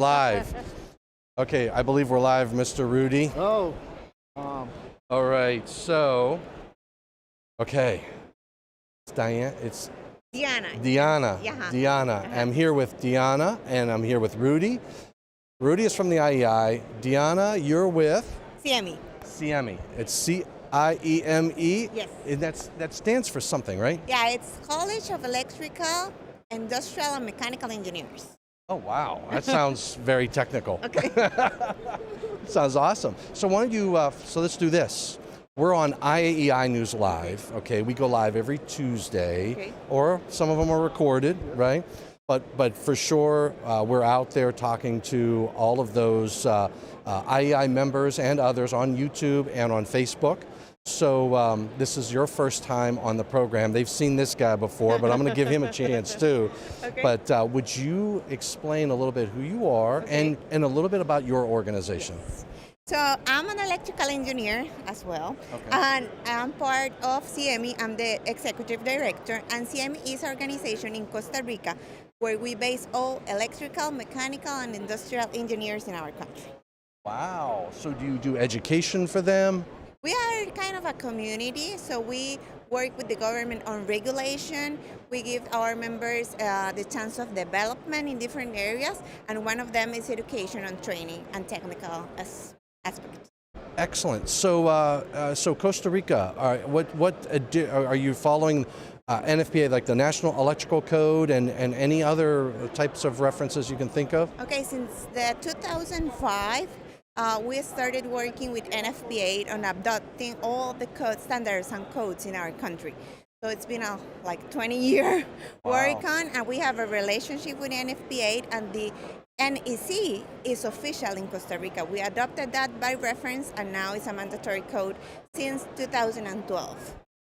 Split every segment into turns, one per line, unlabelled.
Live. Okay, I believe we're live, Mr. Rudy.
Oh.
All right, so, okay. It's Diane, it's
Diana.
Diana.
Yeah.
Diana. I'm here with Diana, and I'm here with Rudy. Rudy is from the IEI. Diana, you're with?
CME.
CME. It's C-I-E-M-E?
Yes.
And that stands for something, right?
Yeah, it's College of Electrical, Industrial, and Mechanical Engineers.
Oh, wow. That sounds very technical.
Okay.
Sounds awesome. So why don't you, so let's do this. We're on IAEI News Live, okay? We go live every Tuesday,
Okay.
or some of them are recorded, right? But for sure, we're out there talking to all of those IAEI members and others on YouTube and on Facebook. So this is your first time on the program. They've seen this guy before, but I'm going to give him a chance too.
Okay.
But would you explain a little bit who you are
Okay.
and a little bit about your organization?
Yes. So I'm an electrical engineer as well,
Okay.
and I'm part of CME. I'm the executive director, and CME is an organization in Costa Rica where we base all electrical, mechanical, and industrial engineers in our country.
Wow. So do you do education for them?
We are kind of a community, so we work with the government on regulation. We give our members the chance of development in different areas, and one of them is education and training and technical aspects.
Excellent. So, so Costa Rica, are you following NFPA, like the National Electrical Code, and any other types of references you can think of?
Okay, since the 2005, we started working with NFPA on adopting all the code standards and codes in our country. So it's been a 20-year work on, and we have a relationship with NFPA, and the NEC is official in Costa Rica. We adopted that by reference, and now it's a mandatory code since 2012.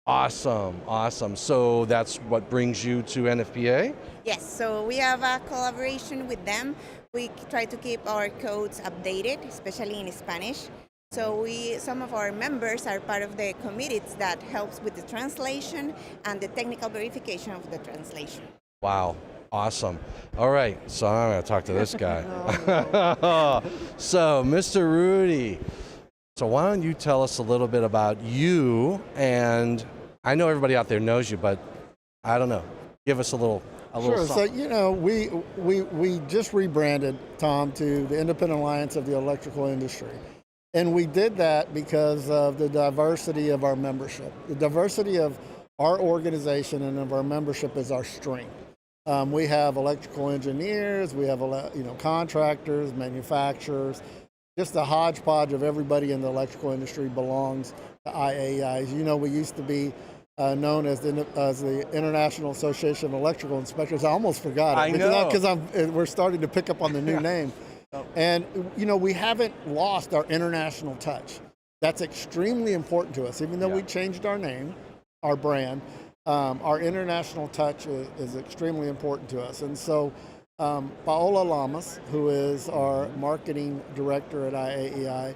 Awesome, awesome. So that's what brings you to NFPA?
Yes, so we have a collaboration with them. We try to keep our codes updated, especially in Spanish. So some of our members are part of the committees that helps with the translation and the technical verification of the translation.
Wow, awesome. All right, so I'm going to talk to this guy. So, Mr. Rudy, so why don't you tell us a little bit about you, and I know everybody out there knows you, but I don't know, give us a little
Sure.
something.
So we just rebranded, Tom, to the Independent Alliance of the Electrical Industry, and we did that because of the diversity of our membership. The diversity of our organization and of our membership is our strength. We have electrical engineers, we have contractors, manufacturers. Just a hodgepodge of everybody in the electrical industry belongs to IAEI. As you know, we used to be known as the International Association of Electrical Inspectors. I almost forgot it.
I know.
Because we're starting to pick up on the new name. And we haven't lost our international touch. That's extremely important to us. Even though we changed our name, our brand, our international touch is extremely important to us. And so Paola Lamas, who is our marketing director at IAEI,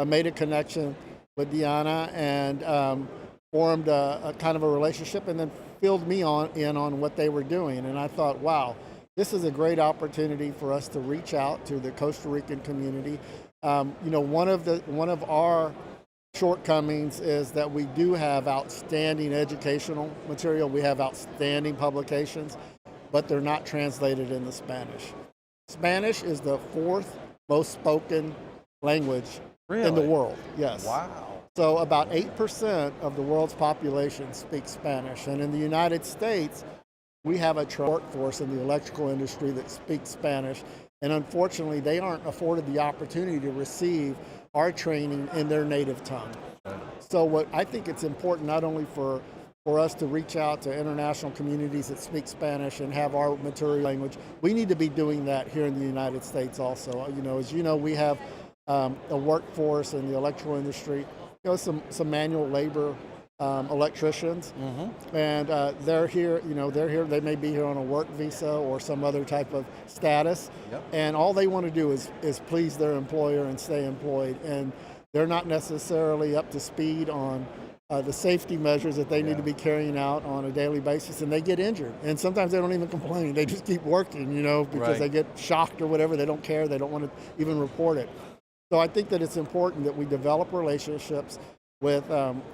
made a connection with Diana and formed a kind of a relationship, and then filled me in on what they were doing. And I thought, wow, this is a great opportunity for us to reach out to the Costa Rican community. One of our shortcomings is that we do have outstanding educational material. We have outstanding publications, but they're not translated into Spanish. Spanish is the fourth most spoken language in the world. Yes.
Wow.
So about 8% of the world's population speaks Spanish. And in the United States, we have a workforce in the electrical industry that speaks Spanish. And unfortunately, they aren't afforded the opportunity to receive our training in their native tongue. So what I think it's important not only for us to reach out to international communities that speak Spanish and have our material language, we need to be doing that here in the United States also. As you know, we have a workforce in the electrical industry, some manual labor electricians, and they're here. They may be here on a work visa or some other type of status, and all they want to do is please their employer and stay employed, and they're not necessarily up to speed on the safety measures that they need to be carrying out on a daily basis, and they get injured. And sometimes they don't even complain. They just keep working, because they get shocked or whatever. They don't care. They don't want to even report it. So I think that it's important that we develop relationships with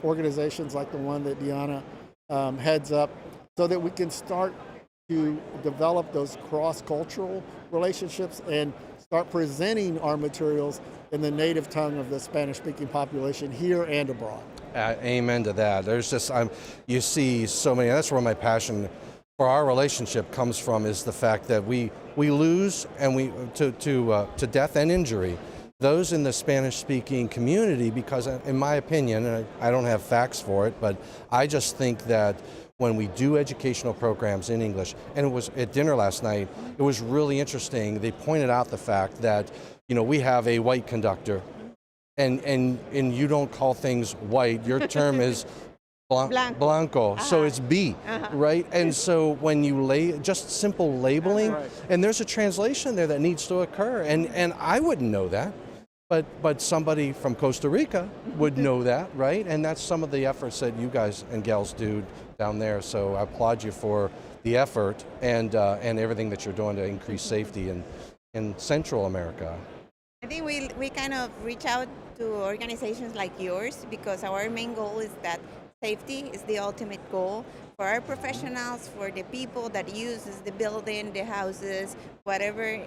organizations like the one that Deanna heads up, so that we can start to develop those cross-cultural relationships and start presenting our materials in the native tongue of the Spanish-speaking population here and abroad.
Amen to that. There's just, you see so many, that's where my passion for our relationship comes from, is the fact that we lose and to death and injury those in the Spanish-speaking community, because in my opinion, and I don't have facts for it, but I just think that when we do educational programs in English, and it was at dinner last night, it was really interesting. They pointed out the fact that, we have a white conductor, and you don't call things white. Your term is blanco, so it's B, right? And so when you just simple labeling, and there's a translation there that needs to occur, and I wouldn't know that. But somebody from Costa Rica would know that, right? And that's some of the efforts that you guys and gals do down there. So I applaud you for the effort and everything that you're doing to increase safety in Central America.
I think we kind of reach out to organizations like yours because our main goal is that safety is the ultimate goal for our professionals, for the people that uses the building, the houses, whatever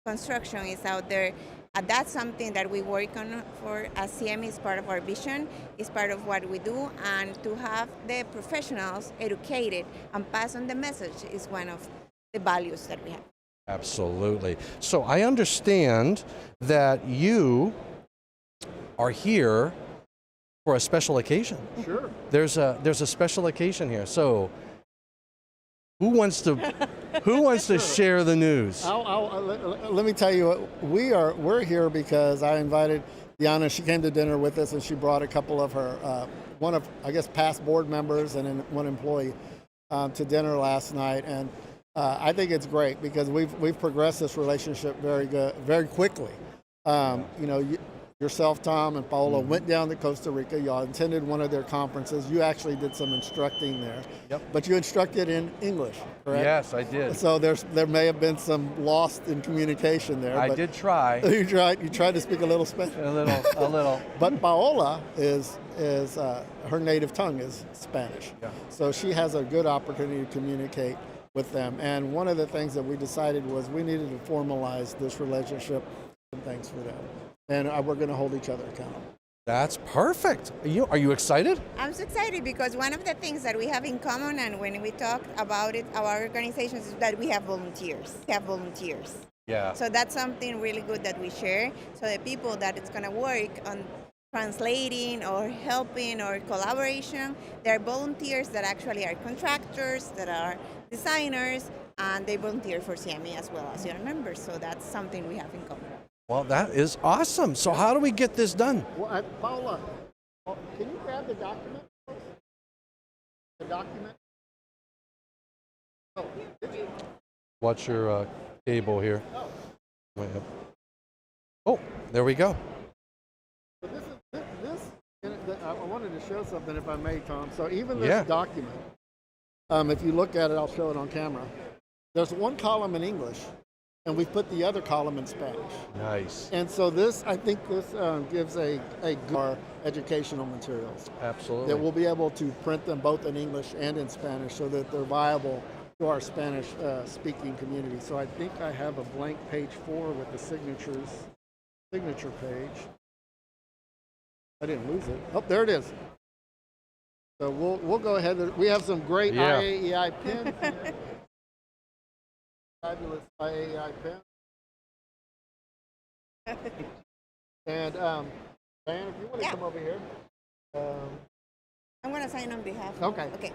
construction is out there. And that's something that we work on for as CME is part of our vision, is part of what we do, and to have the professionals educated and pass on the message is one of the values that we have.
Absolutely. So I understand that you are here for a special occasion.
Sure.
There's a special occasion here. So who wants to share the news?
Let me tell you, we're here because I invited Deanna. She came to dinner with us, and she brought a couple of her, one of, I guess, past board members and one employee to dinner last night. And I think it's great because we've progressed this relationship very quickly. Yourself, Tom, and Paola went down to Costa Rica. Y'all attended one of their conferences. You actually did some instructing there. Yep. But you instructed in English, correct?
Yes, I did.
So there may have been some lost in communication there.
I did try.
You tried to speak a little Spanish.
A little.
But Paola is her native tongue is Spanish. Yeah. So she has a good opportunity to communicate with them. And one of the things that we decided was we needed to formalize this relationship, and thanks for that. And we're going to hold each other accountable.
That's perfect. Are you excited?
I'm so excited because one of the things that we have in common, and when we talk about it, our organizations, is that we have volunteers.
Yeah.
So that's something really good that we share. So the people that it's going to work on translating or helping or collaboration, they're volunteers that actually are contractors, that are designers, and they volunteer for CME as well as your members. So that's something we have in common.
Well, that is awesome. So how do we get this done?
Well, Paola, can you grab the document? The document? Oh, did you?
What's your cable here? Oh, there we go.
So I wanted to show something, if I may, Tom. So even this document, if you look at it, I'll show it on camera. There's one column in English, and we've put the other column in Spanish.
Nice.
And so I think this gives a good educational materials.
Absolutely.
That we'll be able to print them both in English and in Spanish so that they're viable to our Spanish speaking community. So I think I have a blank page 4 with the signature page. I didn't lose it. Oh, there it is. So we'll go ahead. We have some great IAEI pins. Fabulous IAEI pen. And Diane, if you want to come over here.
I'm going to sign on behalf.
Okay.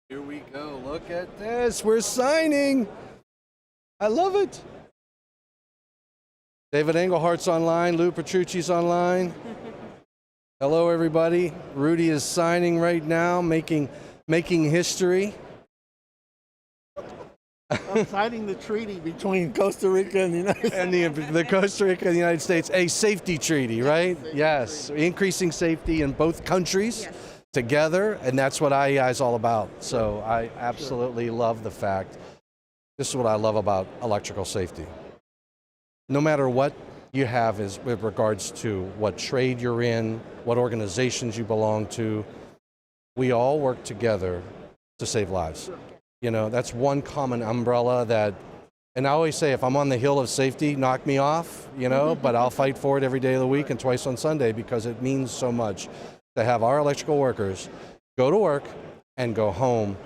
Here we go. Look at this. We're signing. I love it. David Englehart's online. Lou Petrucci's online. Hello, everybody. Rudy is signing right now, making history.
signing the treaty between Costa Rica and the United States.
And the Costa Rica and the United States, a safety treaty, right? Yes, increasing safety in both countries together, and that's what IAEI is all about. So I absolutely love the fact, this is what I love about electrical safety. No matter what you have is with regards to what trade you're in, what organizations you belong to, we all work together to save lives. You know, that's one common umbrella that, and I always say, if I'm on the hill of safety, knock me off, you know, but I'll fight for it every day of the week and twice on Sunday because it means so much to have our electrical workers go to work and go home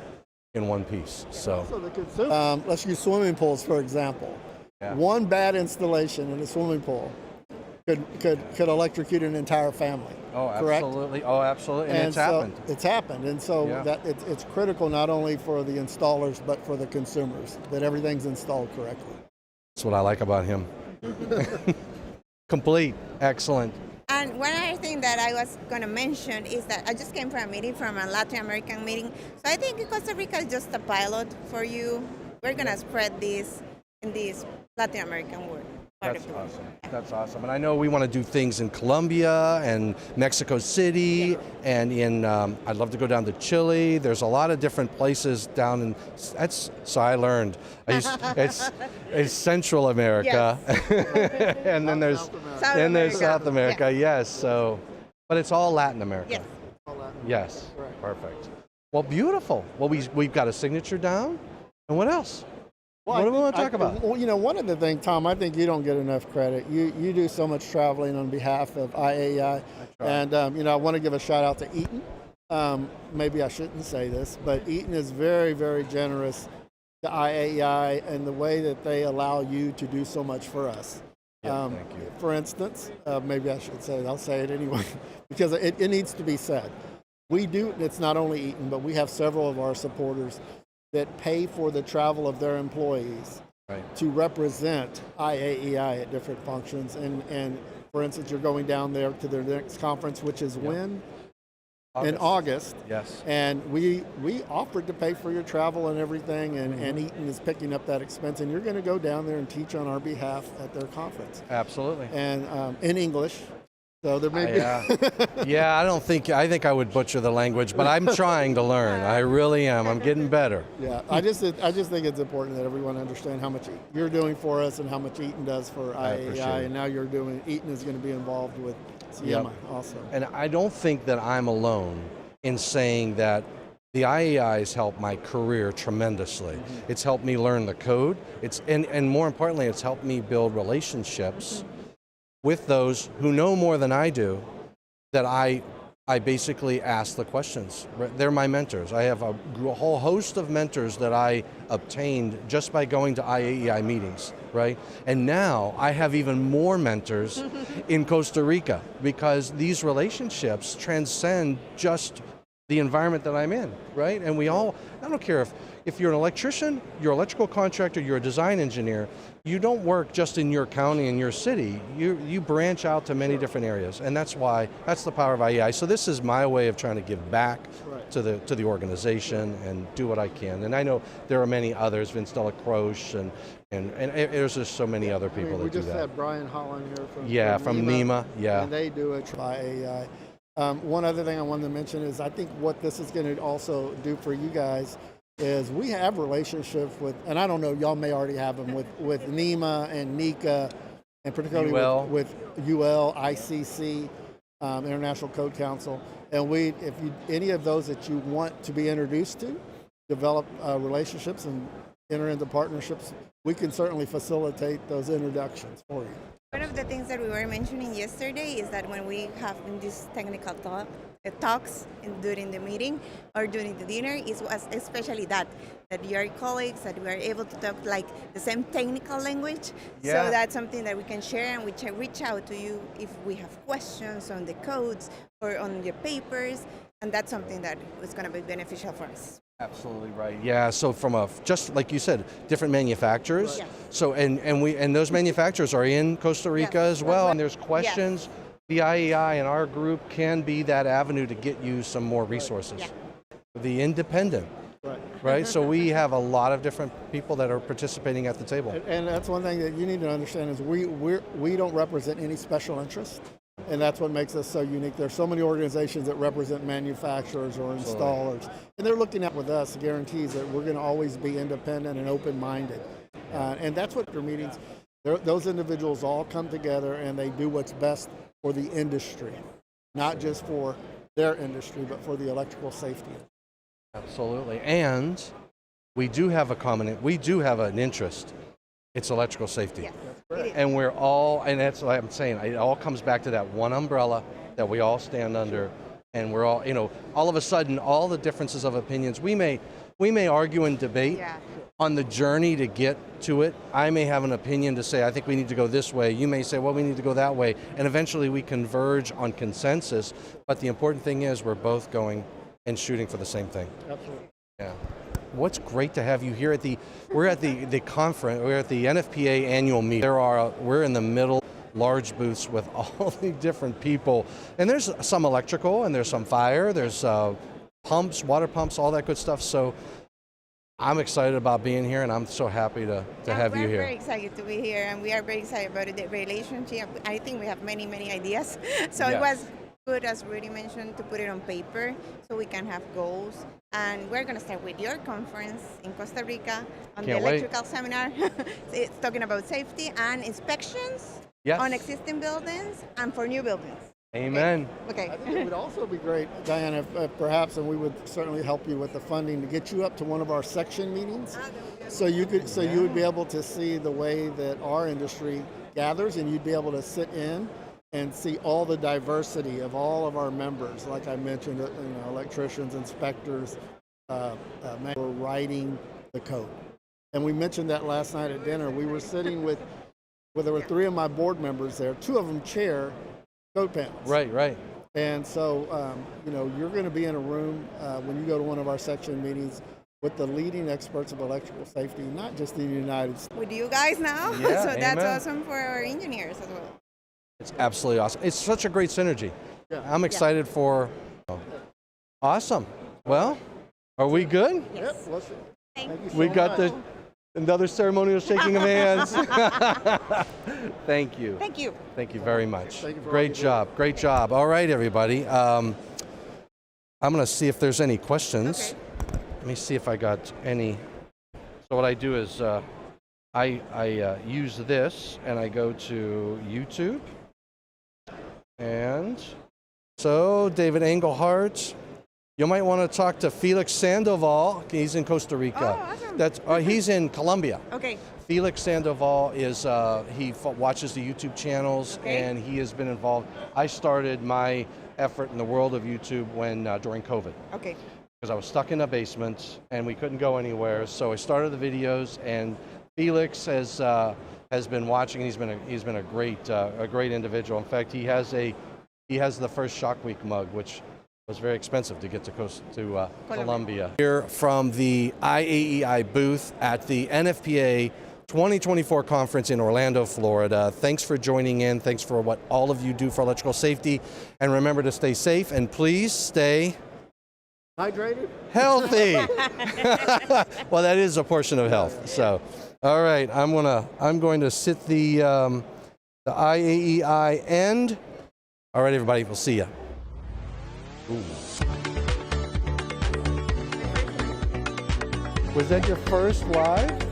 in one piece. So,
let's use swimming pools, for example.
Yeah.
One bad installation in a swimming pool could electrocute an entire family.
Oh,
correct?
absolutely. Oh, absolutely. And it's happened.
It's happened. And so that it's critical not only for the installers, but for the consumers, that everything's installed correctly.
That's what I like about him. Complete. Excellent.
And one other thing that I was going to mention is that I just came from a meeting, from a Latin American meeting. So I think Costa Rica is just a pilot for you. We're going to spread this in this Latin American world.
That's awesome. That's awesome. And I know we want to do things in Colombia and Mexico City, and in I'd love to go down to Chile. There's a lot of different places down in. So I learned. It's Central America, yes. And then there's South America. Yes. So, but it's all Latin America.
Yes.
Yes. Right. Perfect. Well, beautiful. Well, we've got a signature down, and what else?
Well,
what do we want to talk about?
Well, you know, one of the things, Tom, I think you don't get enough credit. You do so much traveling on behalf of IAEI. And, you know, I want to give a shout out to Eaton. Maybe I shouldn't say this, but Eaton is very, very generous to IAEI and the way that they allow you to do so much for us.
Yeah, thank you.
For instance, maybe I should say it. I'll say it anyway, because it needs to be said. We do, it's not only Eaton, but we have several of our supporters that pay for the travel of their employees to represent IAEI at different functions. And for instance, you're going down there to their next conference, which is when? In August.
Yes.
And we offered to pay for your travel and everything, and Eaton is picking up that expense, and you're going to go down there and teach on our behalf at their conference.
Absolutely.
And in English. So there may be.
Yeah, I think I would butcher the language, but I'm trying to learn. I really am. I'm getting better.
Yeah, I just think it's important that everyone understand how much you're doing for us and how much Eaton does for IAEI, and now Eaton is going to be involved with CMI also. And
I don't think that I'm alone in saying that the IAEI has helped my career tremendously. Mm-hmm. It's helped me learn the code. And more importantly, it's helped me build relationships with those who know more than I do, that I basically ask the questions. They're my mentors. I have a whole host of mentors that I obtained just by going to IAEI meetings, right? And now I have even more mentors in Costa Rica, because these relationships transcend just the environment that I'm in, right? And I don't care if you're an electrician, you're an electrical contractor, you're a design engineer, you don't work just in your county and your city. You branch out to many different areas, and that's the power of IAEI. So this is my way of trying to give back to the organization and do what I can. And I know there are many others, Vince Delacroix, and there's just so many other people that do that.
We just had Brian Holland here from
NEMA. Yeah,
and they do it by IAEI. One other thing I wanted to mention is I think what this is going to also do for you guys is we have relationships with, and I don't know, y'all may already have them with NEMA and NECA, and particularly with UL, ICC, International Code Council. And if any of those that you want to be introduced to, develop relationships and enter into partnerships, we can certainly facilitate those introductions for you.
One of the things that we were mentioning yesterday is that when we have these technical talks during the meeting or during the dinner, was especially that your colleagues, that we are able to talk like the same technical language.
Yeah.
So that's something that we can share, and we can reach out to you if we have questions on the codes or on your papers, and that's something that is going to be beneficial for us.
Absolutely right. Yeah. So from just like you said, different manufacturers.
Yes.
So and those manufacturers are in Costa Rica as well. And there's questions. Yes. The IAEI and our group can be that avenue to get you some more resources. Yeah. The independent.
Right.
right? So we have a lot of different people that are participating at the table.
And that's one thing that you need to understand is we don't represent any special interest, and that's what makes us so unique. There's so many organizations that represent manufacturers or installers, and they're looking at with us guarantees that we're going to always be independent and open-minded. And that's what their meetings, those individuals all come together and they do what's best for the industry, not just for their industry, but for the electrical safety.
Absolutely. And we do have an interest. It's electrical safety.
Yes.
And we're all, and that's what I'm saying, it all comes back to that one umbrella that we all stand under. And we're all, all of a sudden, all the differences of opinions, we may argue and debate on the journey to get to it. I may have an opinion to say, I think we need to go this way. You may say, well, we need to go that way. And eventually we converge on consensus. But the important thing is we're both going and shooting for the same thing.
Absolutely.
Yeah. What's great to have you here we're at the conference, we're at the NFPA annual meeting. We're in the middle, large booths with all the different people. And there's some electrical and there's some fire, there's pumps, water pumps, all that good stuff. So I'm excited about being here, and I'm so happy to have you here.
We're very excited to be here, and we are very excited about the relationship. I think we have many, many ideas. So It was good, as Rudy mentioned, to put it on paper so we can have goals. And we're going to start with your conference in Costa Rica on the electrical seminar. It's talking about safety and inspections on existing buildings and for new buildings.
Amen.
Okay.
I think it would also be great, Diane, if perhaps, and we would certainly help you with the funding, to get you up to one of our section meetings, so you would be able to see the way that our industry gathers, and you'd be able to sit in and see all the diversity of all of our members. Like I mentioned, electricians, inspectors, were writing the code. And we mentioned that last night at dinner. We were sitting there were 3 of my board members there. 2 of them chair code panels.
Right.
And so, you're going to be in a room when you go to one of our section meetings with the leading experts of electrical safety, not just in the United States.
With you guys now,
Yeah,
so that's awesome for our engineers as well.
It's absolutely awesome. It's such a great synergy.
Yeah.
I'm excited for. Awesome. Well, are we good?
Yep. Thank you so
We got
much.
another ceremonial shaking of hands. Thank you.
Thank you.
Thank you very much.
Thank you for
Great job. Great job. All right, everybody. I'm going to see if there's any questions.
Okay.
Let me see if I got any. So what I do is I use this and I go to YouTube. And so David Engelhardt, you might want to talk to Felix Sandoval. He's in Costa Rica.
Oh, awesome.
He's in Colombia.
Okay.
Felix Sandoval is he watches the YouTube channels, and he has been involved. I started my effort in the world of YouTube during COVID.
Okay.
Because I was stuck in a basement and we couldn't go anywhere. So I started the videos, and Felix has been watching. He's been a great individual. In fact, he has the first Shock Week mug, which was very expensive to get to Colombia. Here from the IAEI booth at the NFPA 2024 conference in Orlando, Florida. Thanks for joining in. Thanks for what all of you do for electrical safety. And remember to stay safe, and please stay
hydrated,
healthy. Well, that is a portion of health. So, all right, I'm going to sit the IAEI end. All right, everybody, we'll see you. Was that your first live?